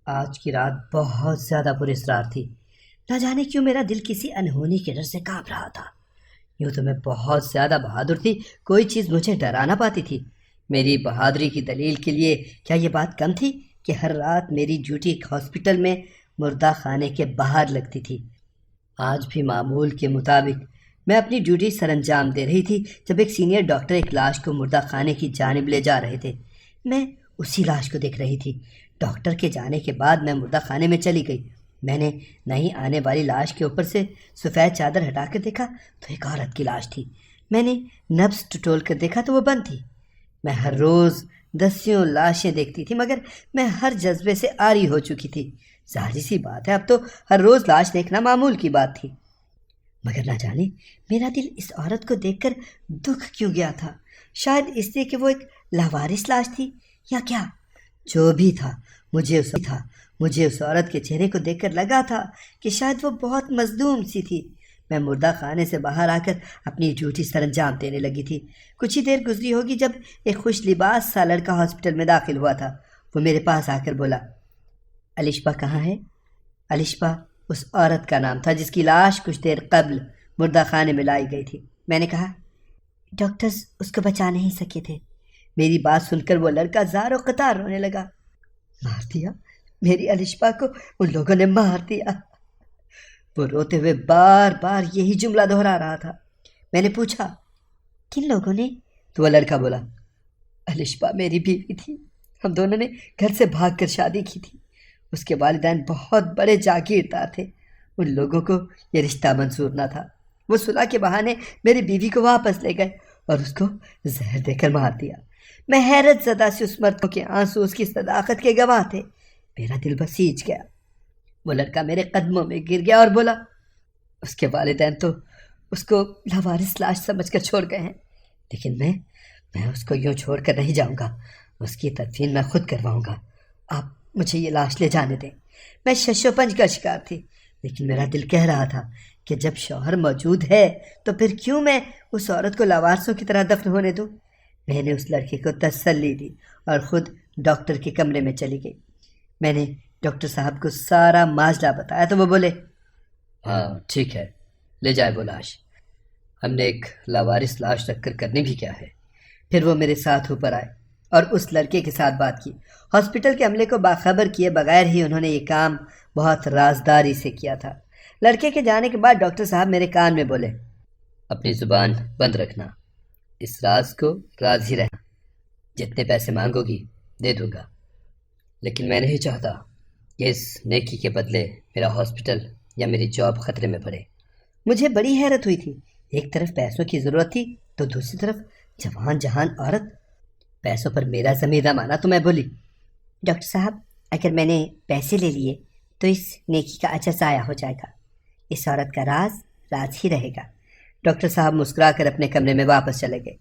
آج کی رات بہت زیادہ پراسرار تھی۔ نہ جانے کیوں میرا دل کسی انہونی کے ڈر سے کانپ رہا تھا۔ یوں تو میں بہت زیادہ بہادر تھی، کوئی چیز مجھے ڈرا نہ پاتی تھی۔ میری بہادری کی دلیل کے لیے کیا یہ بات کم تھی کہ ہر رات میری ڈیوٹی ایک ہاسپٹل میں مردہ خانے کے باہر لگتی تھی۔ آج بھی معمول کے مطابق میں اپنی ڈیوٹی سر انجام دے رہی تھی جب ایک سینئر ڈاکٹر ایک لاش کو مردہ خانے کی جانب لے جا رہے تھے۔ میں اسی لاش کو دیکھ رہی تھی۔ ڈاکٹر کے جانے کے بعد میں مردہ خانے میں چلی گئی۔ میں نے نئی آنے والی لاش کے اوپر سے سفید چادر ہٹا کر دیکھا تو ایک عورت کی لاش تھی۔ میں نے نبض ٹٹول کر دیکھا تو وہ بند تھی۔ میں ہر روز دسیوں لاشیں دیکھتی تھی، مگر میں ہر جذبے سے عاری ہو چکی تھی۔ ظاہر سی بات ہے، اب تو ہر روز لاش دیکھنا معمول کی بات تھی۔ مگر نہ جانے میرا دل اس عورت کو دیکھ کر دکھ کیوں گیا تھا۔ شاید اس لیے کہ وہ ایک لاوارث لاش تھی، یا کیا؟ جو بھی تھا، مجھے اس عورت کے چہرے کو دیکھ کر لگا تھا کہ شاید وہ بہت مظلوم سی تھی۔ میں مردہ خانے سے باہر آ کر اپنی ڈیوٹی سر انجام دینے لگی تھی۔ کچھ ہی دیر گزری ہوگی جب ایک خوش لباس سا لڑکا ہاسپٹل میں داخل ہوا تھا۔ وہ میرے پاس آ کر بولا، الشبا کہاں ہے؟ الشبا اس عورت کا نام تھا جس کی لاش کچھ دیر قبل مردہ خانے میں لائی گئی تھی۔ میں نے کہا، ڈاکٹرز اس کو بچا نہیں سکے تھے۔ میری بات سن کر وہ لڑکا زار و قطار رونے لگا۔ مار دیا میری الشبا کو، ان لوگوں نے مار دیا۔ وہ روتے ہوئے بار بار یہی جملہ دہرا رہا تھا۔ میں نے پوچھا، کن لوگوں نے؟ تو وہ لڑکا بولا، الشبا میری بیوی تھی، ہم دونوں نے گھر سے بھاگ کر شادی کی تھی۔ اس کے والدین بہت بڑے جاگیردار تھے، ان لوگوں کو یہ رشتہ منظور نہ تھا۔ وہ صلح کے بہانے میری بیوی کو واپس لے گئے اور اس کو زہر دے کر مار دیا۔ میں حیرت زدہ سے اس مرد کے آنسو اس کی صداقت کے گواہ تھے۔ میرا دل بسیج گیا۔ وہ لڑکا میرے قدموں میں گر گیا اور بولا، اس کے والدین تو اس کو لاوارث لاش سمجھ کر چھوڑ گئے ہیں، لیکن میں اس کو یوں چھوڑ کر نہیں جاؤں گا۔ اس کی تدفین میں خود کرواؤں گا۔ آپ مجھے یہ لاش لے جانے دیں۔ میں شش و پنج کا شکار تھی، لیکن میرا دل کہہ رہا تھا کہ جب شوہر موجود ہے تو پھر کیوں میں اس عورت کو لاوارثوں کی طرح دفن ہونے دوں؟ میں نے اس لڑکے کو تسلی دی اور خود ڈاکٹر کے کمرے میں چلی گئی۔ میں نے ڈاکٹر صاحب کو سارا معاملہ بتایا تو وہ بولے، ہاں ٹھیک ہے، لے جائے وہ لاش۔ ہم نے ایک لاوارث لاش رکھ کر کرنے بھی کیا ہے۔ پھر وہ میرے ساتھ اوپر آئے اور اس لڑکے کے ساتھ بات کی۔ ہاسپٹل کے عملے کو باخبر کیے بغیر ہی انہوں نے یہ کام بہت رازداری سے کیا تھا۔ لڑکے کے جانے کے بعد ڈاکٹر صاحب میرے کان میں بولے، اپنی زبان بند رکھنا، اس راز کو راز ہی رہنا۔ جتنے پیسے مانگو گی دے دوں گا، لیکن میں نہیں چاہتا کہ اس نیکی کے بدلے میرا ہاسپٹل یا میری جاب خطرے میں پڑے۔ مجھے بڑی حیرت ہوئی تھی۔ ایک طرف پیسوں کی ضرورت تھی تو دوسری طرف جوان جہان عورت۔ پیسوں پر میرا ضمیر نہ مانا تو میں بولی، ڈاکٹر صاحب اگر میں نے پیسے لے لیے تو اس نیکی کا اجر ضائع ہو جائے گا۔ اس عورت کا راز ہی رہے گا۔ ڈاکٹر صاحب مسکرا کر اپنے کمرے میں واپس چلے گئے۔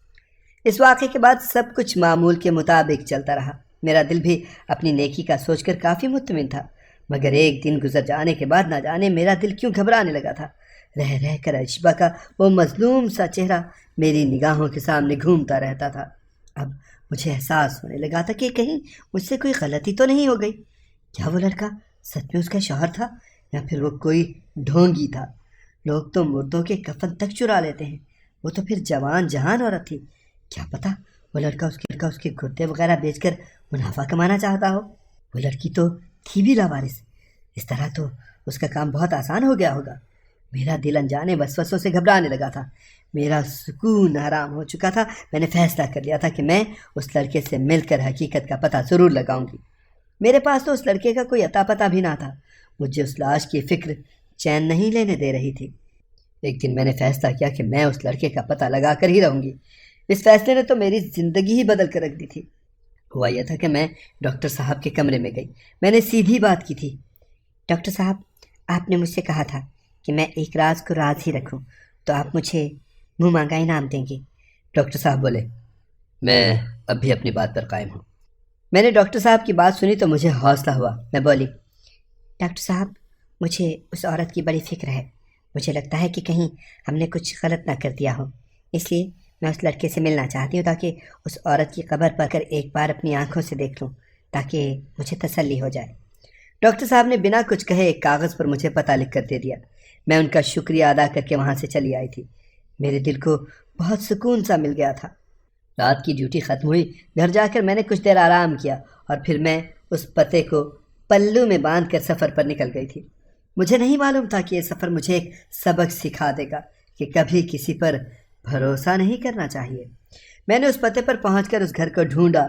اس واقعے کے بعد سب کچھ معمول کے مطابق چلتا رہا۔ میرا دل بھی اپنی نیکی کا سوچ کر کافی مطمئن تھا، مگر ایک دن گزر جانے کے بعد نہ جانے میرا دل کیوں گھبرانے لگا تھا۔ رہ رہ کر الشبا کا وہ مظلوم سا چہرہ میری نگاہوں کے سامنے گھومتا رہتا تھا۔ اب مجھے احساس ہونے لگا تھا کہ کہیں مجھ سے کوئی غلطی تو نہیں ہو گئی۔ کیا وہ لڑکا سچ میں اس کا شوہر تھا یا پھر وہ کوئی ڈھونگی تھا؟ لوگ تو مردوں کے کفن تک چرا لیتے ہیں، وہ تو پھر جوان جہان عورت تھی۔ کیا پتہ وہ لڑکا اس کے گردے وغیرہ بیچ کر منافع کمانا چاہتا ہو۔ وہ لڑکی تو تھی بھی لاوارث، اس طرح تو اس کا کام بہت آسان ہو گیا ہوگا۔ میرا دل انجانے وسوسوں سے گھبرانے لگا تھا۔ میرا سکون حرام ہو چکا تھا۔ میں نے فیصلہ کر لیا تھا کہ میں اس لڑکے سے مل کر حقیقت کا پتہ ضرور لگاؤں گی۔ میرے پاس تو اس لڑکے کا کوئی اتا پتہ بھی نہ تھا۔ مجھے اس لاش کی فکر چین نہیں لینے دے رہی تھی۔ ایک دن میں نے فیصلہ کیا کہ میں اس لڑکے کا پتہ لگا کر ہی رہوں گی۔ اس فیصلے نے تو میری زندگی ہی بدل کر رکھ دی تھی۔ ہوا یہ تھا کہ میں ڈاکٹر صاحب کے کمرے میں گئی۔ میں نے سیدھی بات کی تھی، ڈاکٹر صاحب آپ نے مجھ سے کہا تھا کہ میں ایک راز کو راز ہی رکھوں، تو آپ مجھے منہ مانگا انعام دیں گے۔ ڈاکٹر صاحب بولے، میں اب بھی اپنی بات پر قائم ہوں۔ میں نے ڈاکٹر صاحب کی بات سنی تو مجھے حوصلہ ہوا۔ میں بولی، ڈاکٹر صاحب مجھے اس عورت کی بڑی فکر ہے۔ مجھے لگتا ہے کہ کہیں ہم نے کچھ غلط نہ کر دیا ہو، اس لیے میں اس لڑکے سے ملنا چاہتی ہوں تاکہ اس عورت کی قبر پر کر ایک بار اپنی آنکھوں سے دیکھ لوں، تاکہ مجھے تسلی ہو جائے۔ ڈاکٹر صاحب نے بنا کچھ کہے ایک کاغذ پر مجھے پتہ لکھ کر دے دیا۔ میں ان کا شکریہ ادا کر کے وہاں سے چلی آئی تھی۔ میرے دل کو بہت سکون سا مل گیا تھا۔ رات کی ڈیوٹی ختم ہوئی، گھر جا کر میں نے کچھ دیر آرام کیا اور پھر میں اس پتے کو پلو میں باندھ کر سفر پر نکل گئی تھی۔ مجھے نہیں معلوم تھا کہ یہ سفر مجھے ایک سبق سکھا دے گا کہ کبھی کسی پر بھروسہ نہیں کرنا چاہیے۔ میں نے اس پتے پر پہنچ کر اس گھر کو ڈھونڈا،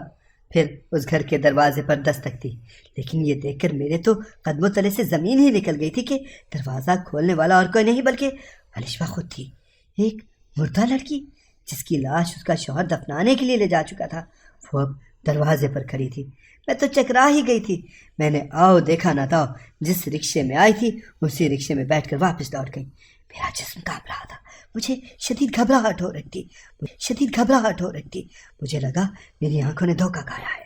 پھر اس گھر کے دروازے پر دستک دی، لیکن یہ دیکھ کر میرے تو قدموں تلے سے زمین ہی نکل گئی تھی کہ دروازہ کھولنے والا اور کوئی نہیں بلکہ الشبا خود تھی، ایک مردہ لڑکی جس کی لاش اس کا شوہر دفنانے کے لیے لے جا چکا تھا۔ وہ اب دروازے پر کھڑی تھی۔ میں تو چکرا ہی گئی تھی۔ میں نے آؤ دیکھا نہ تھا، جس رکشے میں آئی تھی اسی رکشے میں بیٹھ کر واپس لوٹ گئی۔ میرا جسم کانپ رہا تھا، مجھے شدید گھبراہٹ ہو رہی تھی۔ مجھے لگا میری آنکھوں نے دھوکہ کھایا ہے،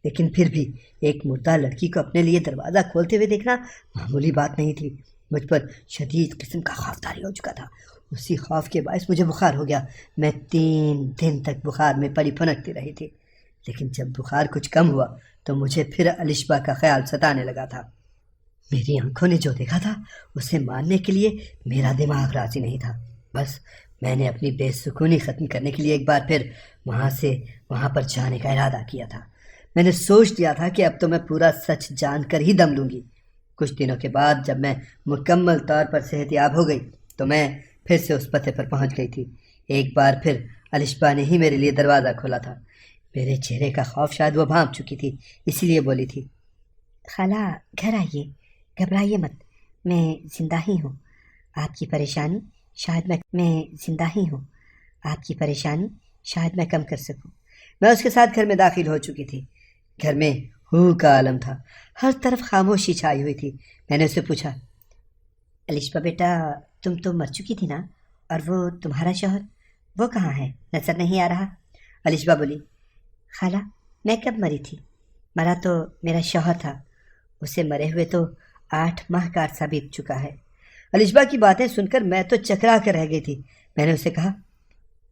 لیکن پھر بھی ایک مردہ لڑکی کو اپنے لیے دروازہ کھولتے ہوئے دیکھنا معمولی بات نہیں تھی۔ مجھ پر شدید قسم کا خوف طاری ہو چکا تھا۔ اسی خوف کے باعث مجھے بخار ہو گیا۔ میں 3 دن تک بخار میں پڑی پھنکتی رہی تھی، لیکن جب بخار کچھ کم ہوا تو مجھے پھر الشبا کا خیال ستانے لگا تھا۔ میری آنکھوں نے جو دیکھا تھا اسے ماننے کے لیے میرا دماغ راضی نہیں تھا۔ بس میں نے اپنی بے سکونی ختم کرنے کے لیے ایک بار پھر وہاں پر جانے کا ارادہ کیا تھا۔ میں نے سوچ لیا تھا کہ اب تو میں پورا سچ جان کر ہی دم لوں گی۔ کچھ دنوں کے بعد جب میں مکمل طور پر صحت یاب ہو گئی تو میں پھر سے اس پتے پر پہنچ گئی تھی۔ ایک بار پھر الشبا نے ہی میرے لیے دروازہ کھولا تھا۔ میرے چہرے کا خوف شاید وہ بھانپ چکی تھی، اسی لیے بولی تھی، خالہ گھر آئیے، گھبرائیے مت، میں زندہ ہی ہوں۔ آپ کی پریشانی شاید میں کم کر سکوں۔ میں اس کے ساتھ گھر میں داخل ہو چکی تھی۔ گھر میں ہو کا عالم تھا، ہر طرف خاموشی چھائی ہوئی تھی۔ میں نے اسے پوچھا، الشبا بیٹا تم تو مر چکی تھی نا، اور وہ تمہارا شوہر وہ کہاں ہے؟ نظر نہیں آ رہا۔ الشبا بولی، خالہ میں کب مری تھی؟ مرا تو میرا شوہر تھا، اسے مرے ہوئے تو 8 ماہ کا عرصہ بیت چکا ہے۔ الشبا کی باتیں سن کر میں تو چکرا کر رہ گئی تھی۔ میں نے اسے کہا،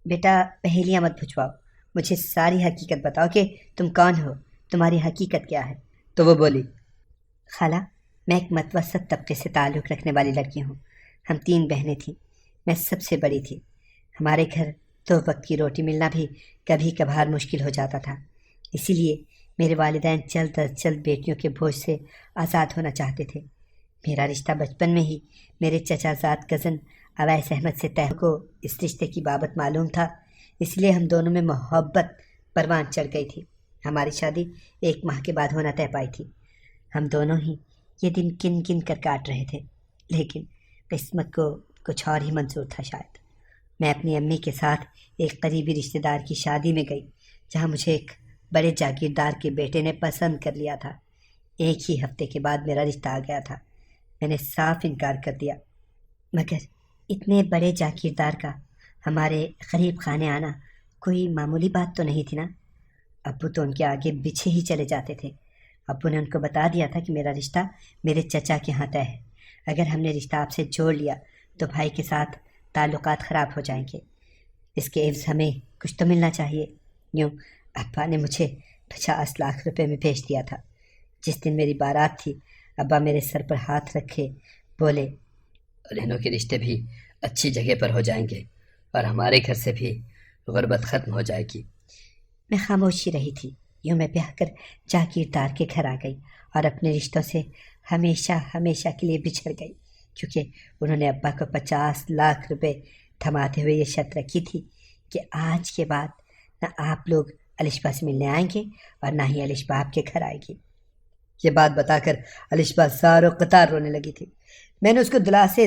بیٹا پہیلیاں مت پھچواؤ، مجھے ساری حقیقت بتاؤ کہ تم کون ہو، تمہاری حقیقت کیا ہے؟ تو وہ بولی، خالہ میں ایک متوسط طبقے سے تعلق رکھنے والی لڑکی ہوں۔ ہم 3 بہنیں تھیں، میں سب سے بڑی تھی۔ ہمارے گھر 2 وقت کی روٹی ملنا بھی کبھی کبھار مشکل ہو جاتا تھا، اسی لیے میرے والدین جلد از جلد بیٹیوں کے بوجھ سے آزاد ہونا چاہتے تھے۔ میرا رشتہ بچپن میں ہی میرے چچا زاد کزن اویس احمد سے طے کو اس رشتے کی بابت معلوم تھا، اس لیے ہم دونوں میں محبت پروان چڑھ گئی تھی۔ ہماری شادی 1 ماہ کے بعد ہونا طے پائی تھی۔ ہم دونوں ہی یہ دن گن گن کر کاٹ رہے تھے، لیکن قسمت کو کچھ اور ہی منظور تھا شاید۔ میں اپنی امی کے ساتھ ایک قریبی رشتہ دار کی شادی میں گئی، جہاں مجھے ایک بڑے جاگیردار کے بیٹے نے پسند کر لیا تھا۔ 1 ہی ہفتے کے بعد میرا رشتہ آ گیا تھا۔ میں نے صاف انکار کر دیا، مگر اتنے بڑے جاگیردار کا ہمارے غریب خانے آنا کوئی معمولی بات تو نہیں تھی نا۔ ابو تو ان کے آگے بچھے ہی چلے جاتے تھے۔ ابو نے ان کو بتا دیا تھا کہ میرا رشتہ میرے چچا کے ہاں طے ہے، اگر ہم نے رشتہ آپ سے جوڑ لیا تو بھائی کے ساتھ تعلقات خراب ہو جائیں گے، اس کے عوض ہمیں کچھ تو ملنا چاہیے۔ یوں ابا نے مجھے 50 لاکھ روپے میں بھیج دیا تھا۔ جس دن میری بارات تھی، ابا میرے سر پر ہاتھ رکھے بولے، رہنوں کے رشتے بھی اچھی جگہ پر ہو جائیں گے اور ہمارے گھر سے بھی غربت ختم ہو جائے گی۔ میں خاموشی رہی تھی۔ یوں میں بیاہ کر جاگیردار کے گھر آ گئی اور اپنے رشتوں سے ہمیشہ کے لیے بچھڑ گئی، کیونکہ انہوں نے ابا کو 50 لاکھ روپے تھماتے ہوئے یہ شرط رکھی تھی کہ آج کے بعد نہ آپ لوگ الشبا سے ملنے آئیں گے اور نہ ہی الشبا آپ کے گھر آئے گی۔ یہ بات بتا کر الشبا زار و قطار رونے لگی تھی۔ میں نے اس کو دلاسے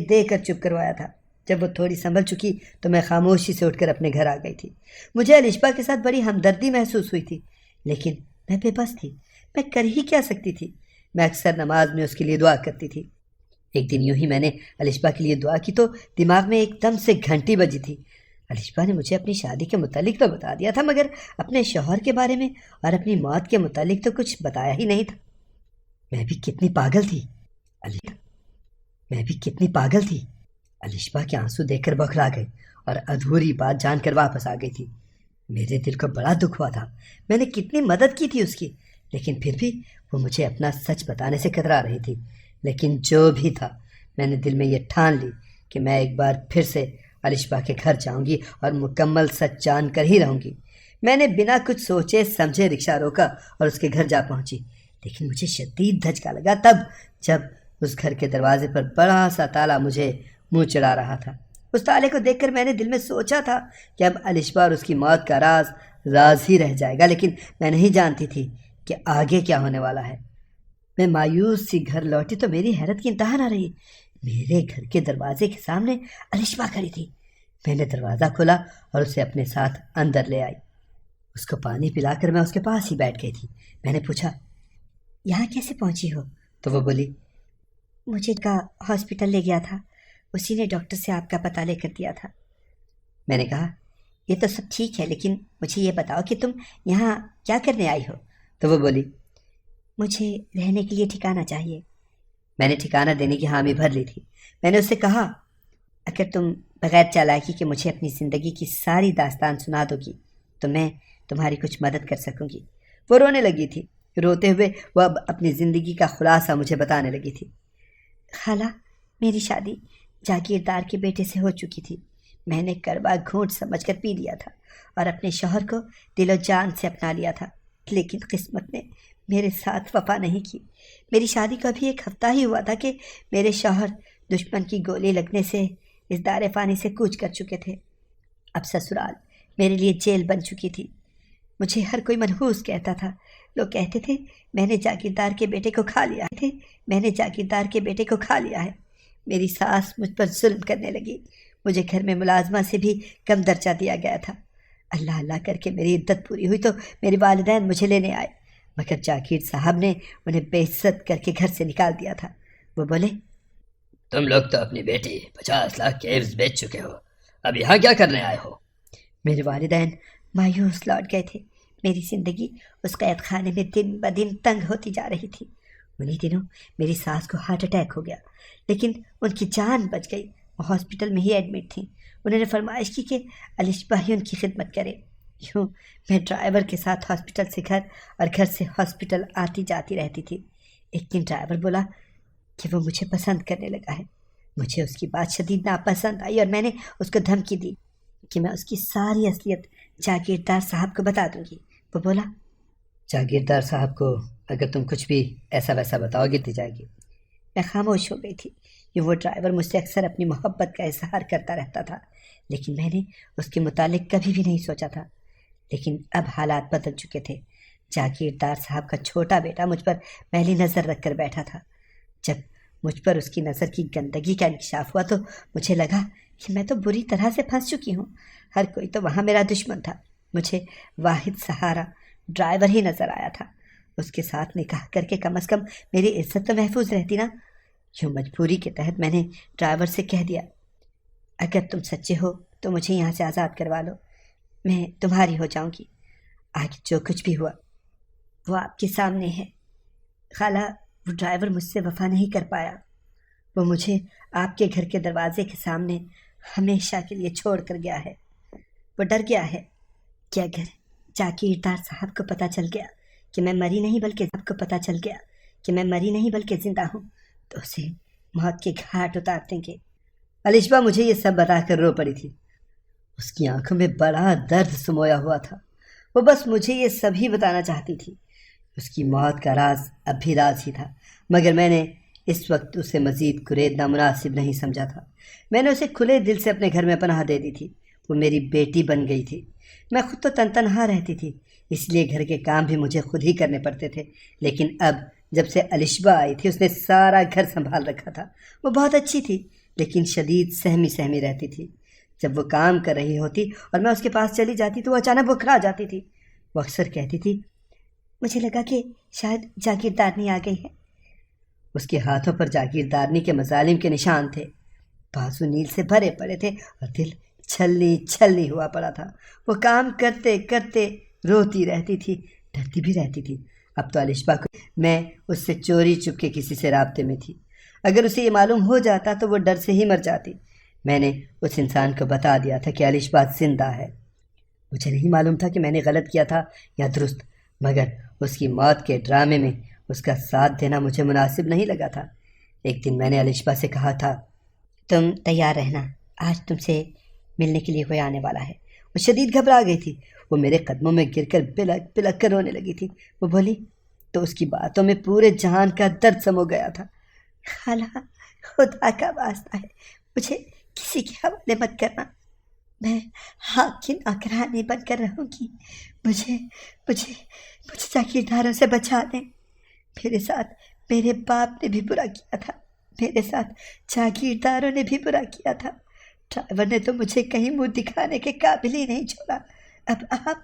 دے کر چپ کروایا تھا۔ جب وہ تھوڑی سنبھل چکی تو میں خاموشی سے اٹھ کر اپنے گھر آ گئی تھی۔ مجھے الشبا کے ساتھ بڑی ہمدردی محسوس ہوئی تھی، لیکن میں بے بس تھی۔ میں کر ہی کیا سکتی تھی؟ میں اکثر نماز میں اس کے لیے دعا کرتی تھی۔ ایک دن یوں ہی میں نے الشبا کے لیے دعا کی تو دماغ میں ایک دم سے گھنٹی بجی تھی۔ الشبا نے مجھے اپنی شادی کے متعلق تو بتا دیا تھا، مگر اپنے شوہر کے بارے میں اور اپنی موت کے متعلق تو کچھ بتایا ہی نہیں تھا۔ میں بھی کتنی پاگل تھی۔ الشبا کے آنسو دیکھ کر بکھرا گئی اور ادھوری بات جان کر واپس آ گئی تھی۔ میرے دل کو بڑا دکھ ہوا تھا۔ میں نے کتنی مدد کی تھی اس کی، لیکن پھر بھی وہ مجھے اپنا سچ بتانے سے کترا رہی تھی۔ لیکن جو بھی تھا، میں نے دل میں یہ ٹھان لی کہ میں ایک بار پھر سے الشبا کے گھر جاؤں گی اور مکمل سچ جان کر ہی رہوں گی۔ میں نے بنا کچھ سوچے سمجھے رکشہ روکا اور اس کے گھر جا پہنچی، لیکن مجھے شدید دھچکا لگا تب جب اس گھر کے دروازے پر بڑا سا تالا مجھے منہ چڑھا رہا تھا۔ اس تالے کو دیکھ کر میں نے دل میں سوچا تھا کہ اب الشبا اور اس کی موت کا راز ہی رہ جائے گا، لیکن میں نہیں جانتی تھی کہ آگے کیا ہونے والا ہے۔ میں مایوس سی گھر لوٹی تو میری حیرت کی انتہا نہ رہی۔ میرے گھر کے دروازے کے سامنے الشبا کھڑی تھی۔ میں نے دروازہ کھولا اور اسے اپنے ساتھ اندر لے آئی۔ اس کو پانی پلا کر میں اس کے پاس ہی بیٹھ گئی تھی۔ میں نے پوچھا، یہاں کیسے پہنچی ہو؟ تو وہ بولی، مجھے ہاسپٹل لے گیا تھا، اسی نے ڈاکٹر سے آپ کا پتہ لے کر دیا تھا۔ میں نے کہا، یہ تو سب ٹھیک ہے، لیکن مجھے یہ بتاؤ کہ تم یہاں کیا کرنے آئی ہو؟ تو وہ بولی، مجھے رہنے کے لیے ٹھکانہ چاہیے۔ میں نے ٹھکانہ دینے کی حامی بھر لی تھی۔ میں نے اس سے کہا، اگر تم بغیر چالاکی کے مجھے اپنی زندگی کی ساری داستان سنا دو گی تو میں تمہاری کچھ مدد کر سکوں گی۔ وہ رونے لگی تھی۔ روتے ہوئے وہ اب اپنی زندگی کا خلاصہ مجھے بتانے لگی تھی۔ خالہ، میری شادی جاگیردار کے بیٹے سے ہو چکی تھی۔ میں نے کڑوا گھونٹ سمجھ کر پی لیا تھا اور اپنے شوہر کو دل و جان سے اپنا لیا تھا، لیکن قسمت نے میرے ساتھ وفا نہیں کی۔ میری شادی کو ابھی ایک ہفتہ ہی ہوا تھا کہ میرے شوہر دشمن کی گولی لگنے سے اس دار فانی سے کوچ کر چکے تھے۔ اب سسرال میرے لیے جیل بن چکی تھی۔ مجھے ہر کوئی منحوس کہتا تھا۔ لوگ کہتے تھے میں نے جاگیردار کے بیٹے کو کھا لیا ہے۔ میری ساس مجھ پر ظلم کرنے لگی۔ مجھے گھر میں ملازمہ سے بھی کم درجہ دیا گیا تھا۔ اللہ اللہ کر کے میری عدت پوری ہوئی تو میرے والدین مجھے لینے آئے، مگر جاگیر صاحب نے انہیں بے عزت کر کے گھر سے نکال دیا تھا۔ وہ بولے، تم لوگ تو اپنی بیٹی 50 لاکھ کے عوض بیچ چکے ہو، اب یہاں کیا کرنے آئے ہو؟ میرے والدین مایوس لوٹ گئے تھے۔ میری زندگی اس قید خانے میں دن بدن تنگ ہوتی جا رہی تھی۔ انہی دنوں میری ساس کو ہارٹ اٹیک ہو گیا، لیکن ان کی جان بچ گئی۔ وہ ہاسپٹل میں ہی ایڈمٹ تھیں۔ انہوں نے فرمائش کی کہ الشبا ہی ان کی خدمت کرے۔ یوں میں ڈرائیور کے ساتھ ہاسپٹل سے گھر اور گھر سے ہاسپٹل آتی جاتی رہتی تھی۔ ایک دن ڈرائیور بولا کہ وہ مجھے پسند کرنے لگا ہے۔ مجھے اس کی بات شدید ناپسند آئی اور میں نے اس کو دھمکی دی کہ میں اس کی ساری اصلیت جاگیردار صاحب کو بتا دوں گی۔ وہ بولا، جاگیردار صاحب کو اگر تم کچھ بھی ایسا ویسا بتاؤ گی تو جائے گی۔ میں خاموش ہو گئی تھی۔ یہ وہ ڈرائیور مجھ سے اکثر اپنی محبت کا اظہار کرتا رہتا تھا، لیکن میں نے اس کے متعلق کبھی بھی نہیں سوچا تھا۔ لیکن اب حالات بدل چکے تھے۔ جاگیردار صاحب کا چھوٹا بیٹا مجھ پر پہلی نظر رکھ کر بیٹھا تھا۔ جب مجھ پر اس کی نظر کی گندگی کا انکشاف ہوا تو مجھے لگا کہ میں تو بری طرح سے پھنس چکی ہوں۔ ہر کوئی تو وہاں میرا دشمن تھا۔ مجھے واحد سہارا ڈرائیور ہی نظر آیا تھا۔ اس کے ساتھ نکاح کر کے کم از کم میری عزت تو محفوظ رہتی نا۔ یوں مجبوری کے تحت میں نے ڈرائیور سے کہہ دیا، اگر تم سچے ہو تو مجھے یہاں سے آزاد کروا لو، میں تمہاری ہو جاؤں گی۔ آگے جو کچھ بھی ہوا وہ آپ کے سامنے ہے۔ خالہ، وہ ڈرائیور مجھ سے وفا نہیں کر پایا۔ وہ مجھے آپ کے گھر کے دروازے کے سامنے ہمیشہ کے لیے چھوڑ کر گیا ہے۔ وہ ڈر گیا ہے کہ اگر جاگیردار صاحب کو پتہ چل گیا کہ میں مری نہیں بلکہ زندہ ہوں تو اسے موت کے گھاٹ اتار دیں گے۔ الشبا مجھے یہ سب بتا کر رو پڑی تھی۔ اس کی آنکھوں میں بڑا درد سمویا ہوا تھا۔ وہ بس مجھے یہ سب ہی بتانا چاہتی تھی۔ اس کی موت کا راز اب بھی راز ہی تھا، مگر میں نے اس وقت اسے مزید کریدنا مناسب نہیں سمجھا تھا۔ میں نے اسے کھلے دل سے اپنے گھر میں پناہ دے دی تھی۔ وہ میری بیٹی بن گئی تھی۔ میں خود تو تنہا رہتی تھی، اس لیے گھر کے کام بھی مجھے خود ہی کرنے پڑتے تھے، لیکن اب جب سے الشبا آئی تھی اس نے سارا گھر سنبھال رکھا تھا۔ وہ بہت اچھی تھی، لیکن شدید سہمی رہتی تھی۔ جب وہ کام کر رہی ہوتی اور میں اس کے پاس چلی جاتی تو وہ اچانک بکھرا جاتی تھی۔ وہ اکثر کہتی تھی، مجھے لگا کہ شاید جاگیردارنی آ گئی ہے۔ اس کے ہاتھوں پر جاگیردارنی کے مظالم کے نشان تھے، بازو نیل سے بھرے پڑے تھے اور دل چھلنی ہوا پڑا تھا۔ وہ کام کرتے کرتے روتی رہتی تھی، ڈرتی بھی رہتی تھی۔ اب تو الشبا کو میں اس سے چوری چپ کے کسی سے رابطے میں تھی۔ اگر اسے یہ معلوم ہو جاتا تو وہ ڈر سے ہی مر جاتی۔ میں نے اس انسان کو بتا دیا تھا کہ الشبا زندہ ہے۔ مجھے نہیں معلوم تھا کہ میں نے غلط کیا تھا یا درست، مگر اس کی موت کے ڈرامے میں اس کا ساتھ دینا مجھے مناسب نہیں لگا تھا۔ ایک دن میں نے الشبا سے کہا تھا، تم تیار رہنا، آج تم سے ملنے کے لیے کوئی آنے والا ہے۔ وہ شدید گھبرا گئی تھی، وہ میرے قدموں میں گر کر بلک بلک کر رونے لگی تھی۔ وہ بولی تو اس کی باتوں میں پورے جہان کا درد سمو گیا تھا۔ خالہ، خدا کا واسطہ ہے، مجھے کسی کے حوالے مت کرنا، میں حق کی نوکرانی بن کر رہوں گی۔ مجھے جاگیرداروں سے بچا دیں۔ میرے ساتھ میرے باپ نے بھی برا کیا تھا، میرے ساتھ جاگیرداروں نے بھی برا کیا تھا۔ ڈرائیور نے تو مجھے کہیں منہ دکھانے کے قابل ہی نہیں چھوڑا۔ اب آپ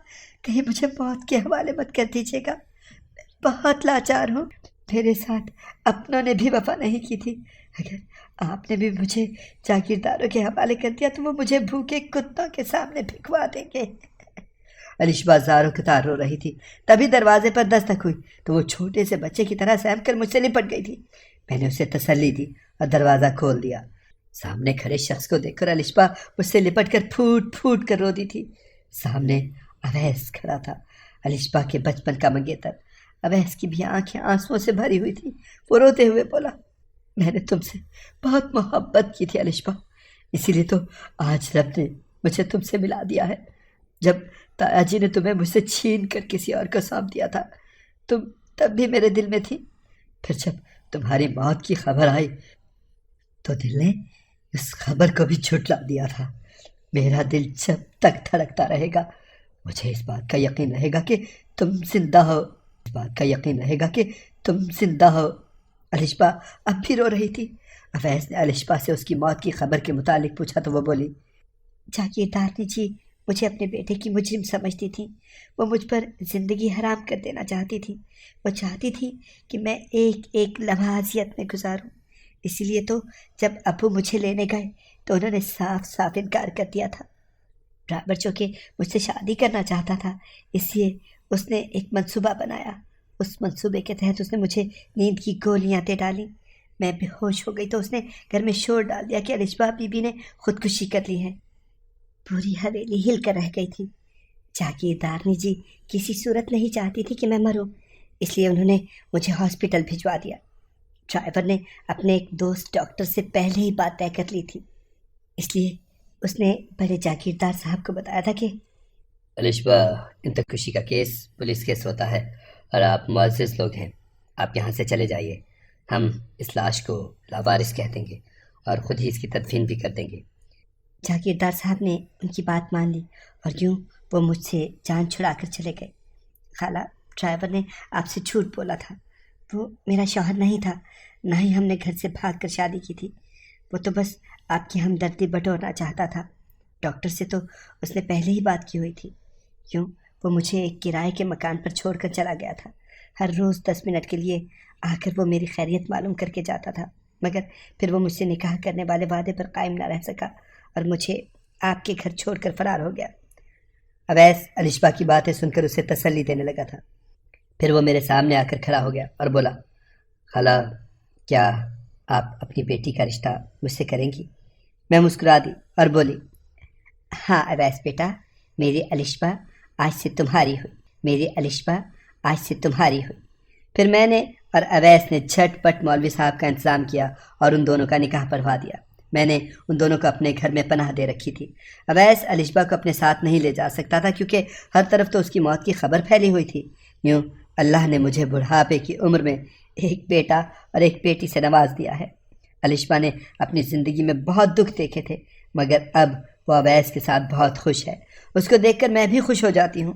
کہیں مجھے موت کے حوالے مت کر دیجیے گا، میں بہت لاچار ہوں۔ میرے ساتھ اپنوں نے بھی وفا نہیں کی تھی، اگر آپ نے بھی مجھے جاگیرداروں کے حوالے کر دیا تو وہ مجھے بھوکے کتوں کے سامنے پھینکوا دیں گے۔ الشبا زاروں کے تار رو رہی تھی۔ تبھی دروازے پر دستک ہوئی تو وہ چھوٹے سے بچے کی طرح سہم کر مجھ سے لپٹ گئی تھی۔ میں نے اسے تسلی دی اور دروازہ کھول دیا۔ سامنے کھڑے شخص کو دیکھ کر الشبا مجھ سے لپٹ کر پھوٹ پھوٹ کر رو دی تھی۔ سامنے اویس کھڑا تھا، الشبا کے بچپن کا منگیتر۔ اویس کی بھی آنکھیں آنسوؤں سے بھری ہوئی تھیں۔ وہ روتے ہوئے بولا، میں نے تم سے بہت محبت کی تھی الشبا، اسی لیے تو آج رب نے مجھے تم سے ملا دیا ہے۔ جب تایا جی نے تمہیں مجھ سے چھین کر کسی اور کو سونپ دیا تھا، تم تب بھی میرے دل میں تھی۔ پھر جب تمہاری موت کی خبر آئی تو دل نے اس خبر کو بھی جھٹلا دیا تھا۔ میرا دل جب تک دھڑکتا رہے گا مجھے اس بات کا یقین رہے گا کہ تم زندہ ہو، اس بات کا یقین رہے گا کہ تم زندہ ہو۔ الشبا اب بھی رو رہی تھی۔ اویس نے الشبا سے اس کی موت کی خبر کے متعلق پوچھا تو وہ بولی، جاگیردارنی جی مجھے اپنے بیٹے کی مجرم سمجھتی تھی، وہ مجھ پر زندگی حرام کر دینا چاہتی تھی، وہ چاہتی تھی کہ میں ایک ایک لمحہ اذیت میں گزاروں۔ اسی لیے تو جب ابو مجھے لینے گئے تو انہوں نے صاف صاف انکار کر دیا تھا۔ ڈرائیور چونکہ مجھ سے شادی کرنا چاہتا تھا، اس لیے اس نے ایک منصوبہ بنایا۔ اس منصوبے کے تحت اس نے مجھے نیند کی گولیاں دے ڈالیں۔ میں بے ہوش ہو گئی تو اس نے گھر میں شور ڈال دیا کہ الشبا بی بی نے خودکشی کر لی ہے۔ پوری حویلی ہل کر رہ گئی تھی۔ جاگیردارنی جی کسی صورت نہیں چاہتی تھی کہ میں مروں، اس لیے انہوں نے مجھے ہاسپٹل بھجوا دیا۔ ڈرائیور نے اپنے ایک دوست ڈاکٹر سے پہلے ہی بات طے کر لی تھی، اس لیے اس نے بڑے جاگیردار صاحب کو بتایا تھا کہ الشبا، انتقاشی کا کیس پولیس کیس ہوتا ہے اور آپ معزز لوگ ہیں، آپ یہاں سے چلے جائیے، ہم اس لاش کو لاوارث کہہ دیں گے اور خود ہی اس کی تدفین بھی کر دیں گے۔ جاگیردار صاحب نے ان کی بات مان لی اور یوں وہ مجھ سے جان چھڑا کر چلے گئے۔ خالہ، ڈرائیور نے آپ سے جھوٹ بولا تھا، وہ میرا شوہر نہیں تھا، نہ ہی ہم نے گھر سے بھاگ کر شادی کی تھی، وہ تو بس آپ کی ہمدردی بٹورنا چاہتا تھا۔ ڈاکٹر سے تو اس نے پہلے ہی بات کی ہوئی تھی۔ یوں وہ مجھے ایک کرائے کے مکان پر چھوڑ کر چلا گیا تھا۔ ہر روز 10 منٹ کے لیے آ کر وہ میری خیریت معلوم کر کے جاتا تھا، مگر پھر وہ مجھ سے نکاح کرنے والے وعدے پر قائم نہ رہ سکا اور مجھے آپ کے گھر چھوڑ کر فرار ہو گیا۔ اویس الشبا کی باتیں سن کر اسے تسلی دینے لگا تھا۔ پھر وہ میرے سامنے آ کر کھڑا ہو گیا اور بولا، خالہ، کیا آپ اپنی بیٹی کا رشتہ مجھ سے کریں گی؟ میں مسکرا دی اور بولی، ہاں اویس بیٹا، میری الشبا آج سے تمہاری ہوئی، میری الشبا آج سے تمہاری ہوئی۔ پھر میں نے اور اویس نے جھٹ پٹ مولوی صاحب کا انتظام کیا اور ان دونوں کا نکاح پڑھوا دیا۔ میں نے ان دونوں کو اپنے گھر میں پناہ دے رکھی تھی۔ اویس الشبا کو اپنے ساتھ نہیں لے جا سکتا تھا کیونکہ ہر طرف تو اس کی موت کی خبر پھیلی ہوئی تھی۔ یوں اللہ نے مجھے بڑھاپے کی عمر میں ایک بیٹا اور ایک بیٹی سے نواز دیا ہے۔ الشبا نے اپنی زندگی میں بہت دکھ دیکھے تھے، مگر اب وہ اویس کے ساتھ بہت خوش ہے۔ اس کو دیکھ کر میں بھی خوش ہو جاتی ہوں۔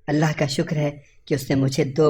اللہ کا شکر ہے کہ اس نے مجھے 2